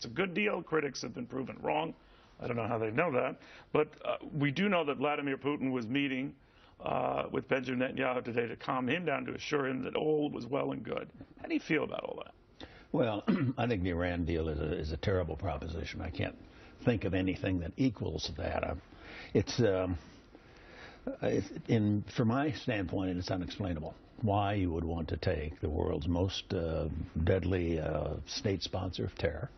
it's a good deal. Critics have been proven wrong. I don't know how they know that. But we do know that Vladimir Putin was meeting with Benjamin Netanyahu today to calm him down, to assure him that all was well and good. How do you feel about all that? Well, I think the Iran deal is a terrible proposition. I can't think of anything that equals that. From my standpoint, it's unexplainable why you would want to take the world's most deadly state sponsor of terror.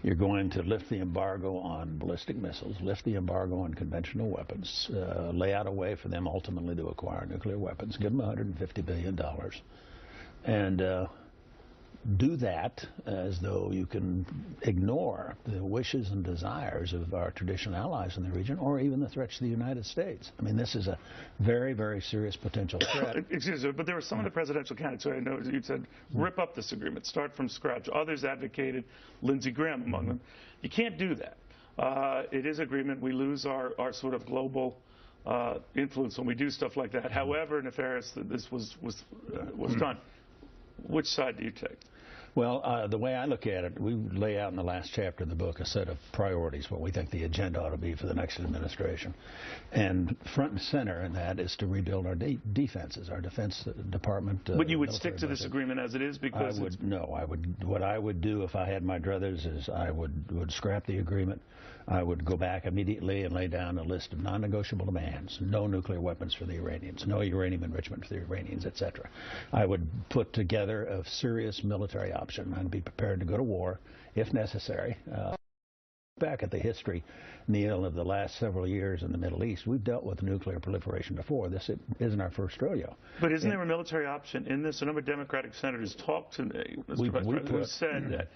You're going to lift the embargo on ballistic missiles, lift the embargo on conventional weapons, lay out a way for them ultimately to acquire nuclear weapons, give them $150 billion, and do that as though you can ignore the wishes and desires of our traditional allies in the region, or even the threats to the United States. I mean, this is a very, very serious potential threat. Excuse me, but there were some of the presidential candidates, I know you said, rip up this agreement, start from scratch. Others advocated, Lindsey Graham among them. You can't do that. It is agreement. We lose our sort of global influence when we do stuff like that. However nefarious that this was done. Which side do you take? Well, the way I look at it, we lay out in the last chapter of the book a set of priorities, what we think the agenda ought to be for the next administration. And front and center in that is to rebuild our defenses, our Defense Department. But you would stick to this agreement as it is? Because what I would do if I had my druthers is I would scrap the agreement. I would go back immediately and lay down a list of non-negotiable demands. No nuclear weapons for the Iranians, no uranium enrichment for the Iranians, etc. I would put together a serious military option and be prepared to go to war if necessary. Back at the history, Neil, of the last several years in the Middle East, we've dealt with nuclear proliferation before. This isn't our first rodeo. But isn't there a military option in this? A number of Democratic senators talked to me, Mr. Vice President, who said that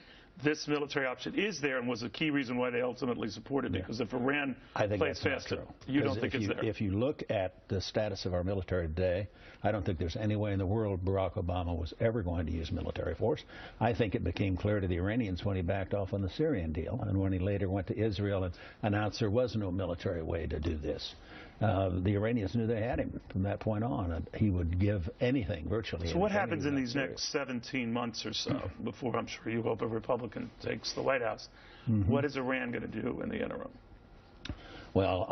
this military option is there and was a key reason why they ultimately supported it. Because if Iran plays faster, you don't think it's there. If you look at the status of our military today, I don't think there's any way in the world Barack Obama was ever going to use military force. I think it became clear to the Iranians when he backed off on the Syrian deal and when he later went to Israel and announced there was no military way to do this. The Iranians knew they had him from that point on, and he would give anything, virtually. So what happens in these next 17 months or so before, I'm sure you hope, a Republican takes the White House? What is Iran going to do in the interim? Well,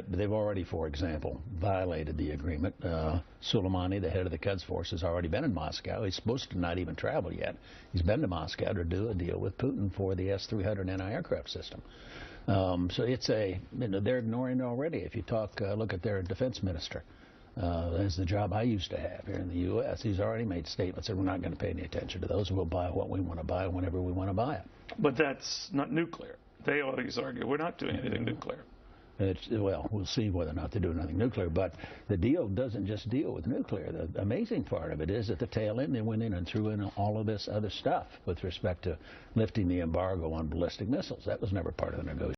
they've already, for example, violated the agreement. Soleimani, the head of the Quds Force, has already been in Moscow. He's supposed to not even travel yet. He's been to Moscow to do a deal with Putin for the S-300 anti-aircraft system. So it's they're ignoring it already. If you look at their defense minister, that's the job I used to have here in the U.S. He's already made statements that we're not going to pay any attention to those. We'll buy what we want to buy whenever we want to buy it. But that's not nuclear. They always argue we're not doing anything nuclear. Well, we'll see whether or not they do anything nuclear. But the deal doesn't just deal with nuclear. The amazing part of it is at the tail end they went in and threw in all of this other stuff with respect to lifting the embargo on ballistic missiles. That was never part of the negotiation.